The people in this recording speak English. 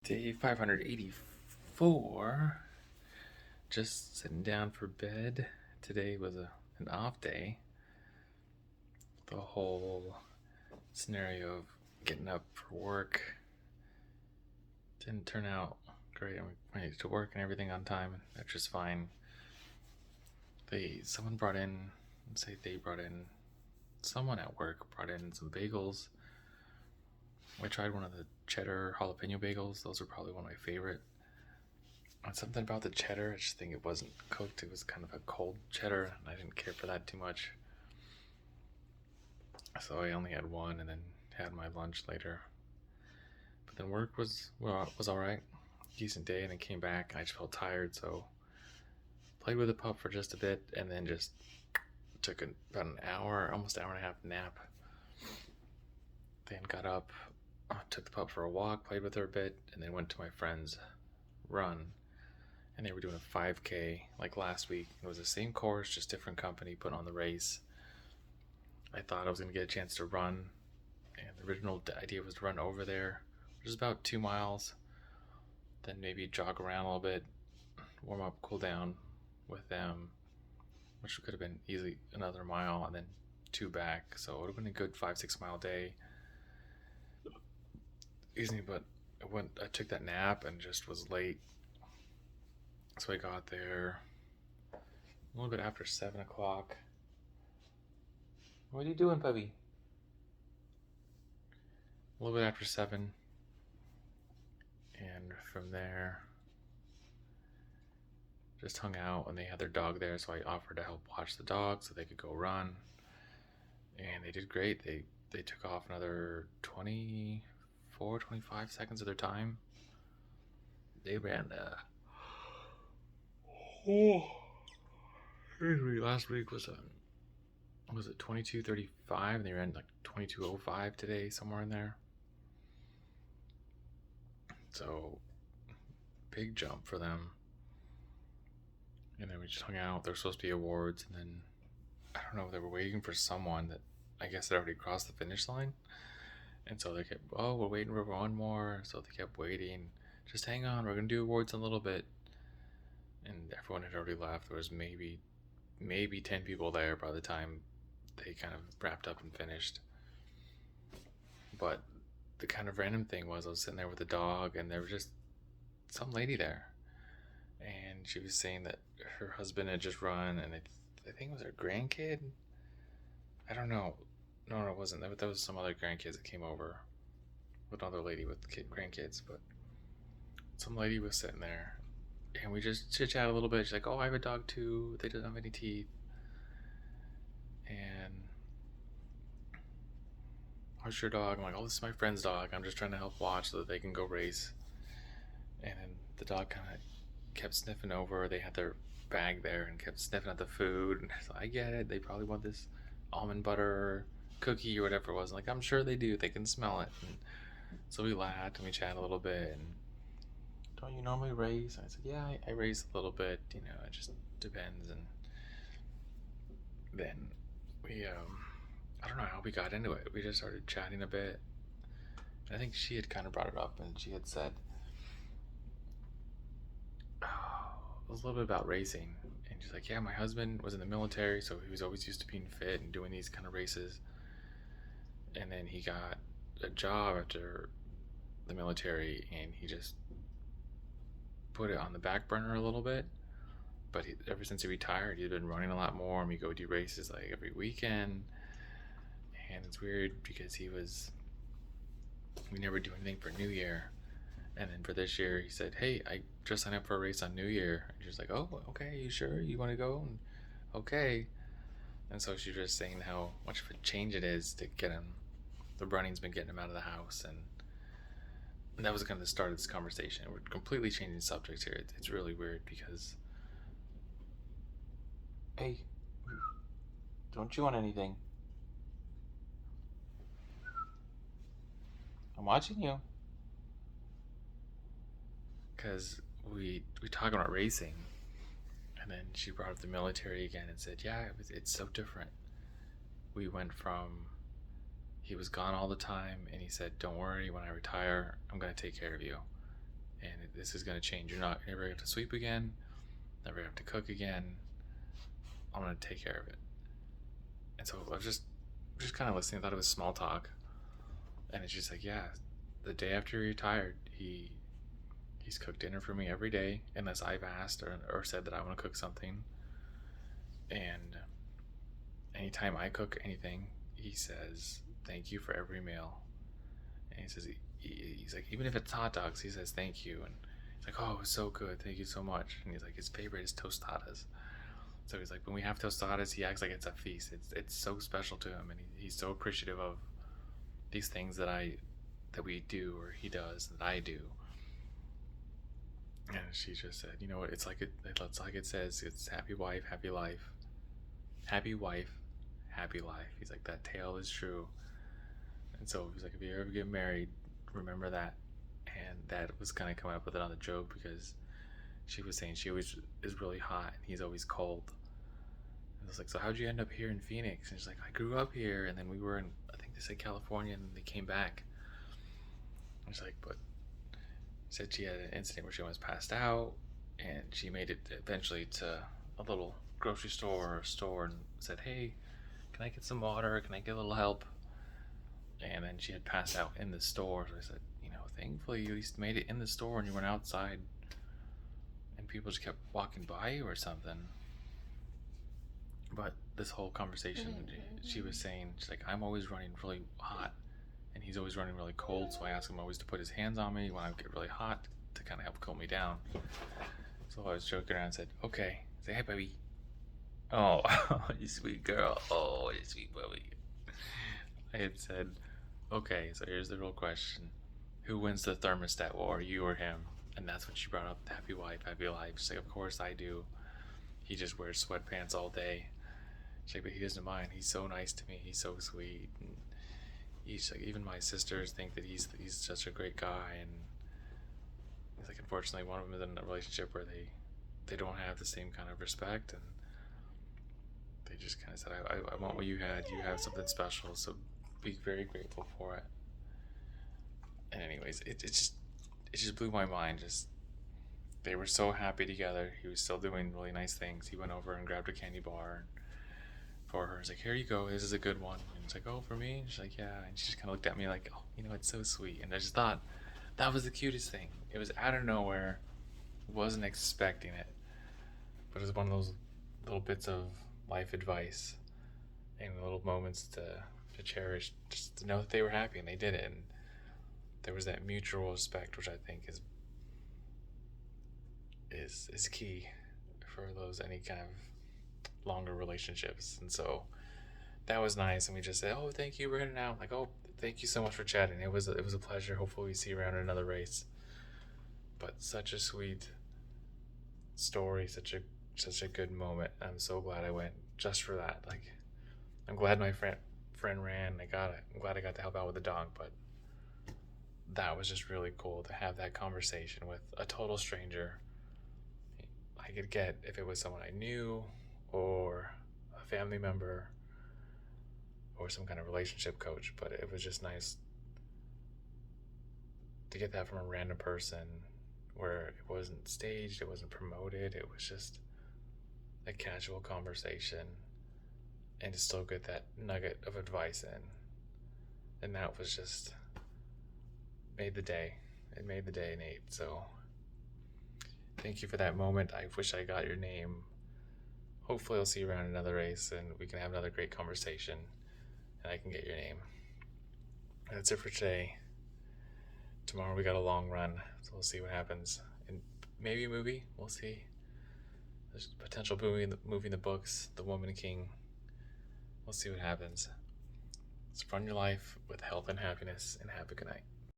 Day 584. Just sitting down for bed. Today was an off day. The whole scenario of getting up for work didn't turn out great. I went to work and everything on time, and that's just fine. Someone brought in, someone at work brought in some bagels. I tried one of the cheddar jalapeno bagels. Those are probably one of my favorite. And something about the cheddar, I just think it wasn't cooked. It was kind of a cold cheddar, and I didn't care for that too much. So I only had one, and then had my lunch later. But then work was all right, decent day, and then came back, and I just felt tired, so played with the pup for just a bit, and then just took about an hour, almost hour and a half nap. Then got up, took the pup for a walk, played with her a bit, and then went to my friend's run. And they were doing a 5K like last week. It was the same course, just different company putting on the race. I thought I was going to get a chance to run, and the original idea was to run over there, which is about 2 miles, then maybe jog around a little bit, warm up, cool down with them, which could have been easily another mile, and then 2 back. So it would have been a good 5-6 mile day. Easy, but I took that nap and just was late. So I got there a little bit after 7 o'clock. What are you doing, puppy? A little bit after 7. And from there, just hung out, and they had their dog there, so I offered to help watch the dog so they could go run. And they did great. They took off another 25 seconds of their time. They ran last week was it 22:35, and they ran like 22:05 today, somewhere in there. So big jump for them. And then we just hung out. There were supposed to be awards, and then I don't know, they were waiting for someone that I guess had already crossed the finish line. And so they kept, we're waiting for one more. So they kept waiting. Just hang on, we're gonna do awards in a little bit. And everyone had already left. There was maybe 10 people there by the time they kind of wrapped up and finished. But the kind of random thing was I was sitting there with the dog, and there was just some lady there, and she was saying that her husband had just run, and I think it was her grandkid. I don't know. No, it wasn't. That was some other grandkids that came over with another lady with grandkids, but some lady was sitting there, and we just chit-chat a little bit. She's like, I have a dog too. They don't have any teeth. And how's your dog? I'm like, this is my friend's dog. I'm just trying to help watch so that they can go race. And then the dog kind of kept sniffing over. They had their bag there and kept sniffing at the food. And so I get it. They probably want this almond butter cookie or whatever it was. Like, I'm sure they do. They can smell it. And so we laughed and we chatted a little bit. And don't you normally race? And I said, yeah, I race a little bit. It just depends. And then we, I don't know how we got into it. We just started chatting a bit. I think she had kind of brought it up, and she had said, it was a little bit about racing. And she's like, yeah, my husband was in the military, so he was always used to being fit and doing these kind of races. And then he got a job after the military, and he just put it on the back burner a little bit. But ever since he retired, he'd been running a lot more, and we go do races like every weekend. And it's weird because we never do anything for New Year. And then for this year, he said, hey, I just signed up for a race on New Year. And she's like, oh, okay, you sure? You want to go? And, okay. And so she's just saying how much of a change it is to get him. The running's been getting him out of the house. And that was kind of the start of this conversation. We're completely changing subjects here. It's really weird because, hey, don't you want anything? I'm watching you. Because we talk about racing, and then she brought up the military again and said, yeah, it's so different. We went from, he was gone all the time, and he said, don't worry, when I retire, I'm going to take care of you. and this is going to change. You're never going to have to sweep again, never have to cook again. I'm going to take care of it. And so I was just kind of listening. I thought it was small talk. And it's just like, yeah, the day after he retired, he's cooked dinner for me every day, unless I've asked or said that I want to cook something. And anytime I cook anything, he says, thank you for every meal. And he says, he's like, even if it's hot dogs, he says, thank you. And he's like, oh, it was so good. Thank you so much. And he's like, his favorite is tostadas. So he's like, when we have tostadas, he acts like it's a feast. It's so special to him. And he's so appreciative of these things that we do, or he does, that I do. And she just said, you know what, it's like it says, it's happy wife, happy life. Happy wife, happy life. He's like, that tale is true. And so he's like, if you ever get married, remember that. And that was kind of coming up with another joke, because she was saying she always is really hot and he's always cold. And I was like, so how'd you end up here in Phoenix? And she's like, I grew up here, and then we were in, I think they said California, and then they came back. I was like, but said she had an incident where she almost passed out, and she made it eventually to a little grocery store or store and said, hey, can I get some water? Can I get a little help? And then she had passed out in the store. So I said, you know, thankfully you at least made it in the store and you weren't outside and people just kept walking by you or something. But this whole conversation, she was saying, she's like, I'm always running really hot and he's always running really cold, so I ask him always to put his hands on me when I get really hot to kind of help cool me down. So I was joking around and said, okay, say hi, baby. Oh, you sweet girl. Oh, you sweet baby. I had said, okay, so here's the real question. Who wins the thermostat war, you or him? And that's when she brought up happy wife, happy life. She's like, of course I do. He just wears sweatpants all day. She's like, but he doesn't mind. He's so nice to me. He's so sweet. And he's like, even my sisters think that he's such a great guy. And he's like, unfortunately, one of them is in a relationship where they don't have the same kind of respect, and they just kind of said, I want what you had. You have something special, so be very grateful for it. And anyways, it just blew my mind. Just, they were so happy together. He was still doing really nice things. He went over and grabbed a candy bar for her. He's like, here you go, this is a good one. And he's like, oh, for me? And she's like, yeah. And she just kind of looked at me like, oh, you know, it's so sweet. And I just thought that was the cutest thing. It was out of nowhere. Wasn't expecting it. But it was one of those little bits of life advice and little moments to cherish, just to know that they were happy and they did it. And there was that mutual respect, which I think is key for any kind of longer relationships. And so that was nice. And we just said, oh, thank you, we're heading out. Like, oh, thank you so much for chatting. It was a pleasure. Hopefully we see you around in another race. But such a sweet story, such a good moment. I'm so glad I went just for that. Like, I'm glad my friend ran. I'm glad I got to help out with the dog, but that was just really cool to have that conversation with a total stranger. I could get if it was someone I knew, or a family member, or some kind of relationship coach, but it was just nice to get that from a random person, where it wasn't staged, it wasn't promoted, it was just a casual conversation, and to still get that nugget of advice in. And that was just made the day. It made the day, Nate. So thank you for that moment. I wish I got your name. Hopefully I'll see you around another race and we can have another great conversation and I can get your name. That's it for today. Tomorrow we got a long run, so we'll see what happens. And maybe a movie, we'll see. There's potential movie in the books, The Woman King. We'll see what happens. So run your life with health and happiness, and have a good night.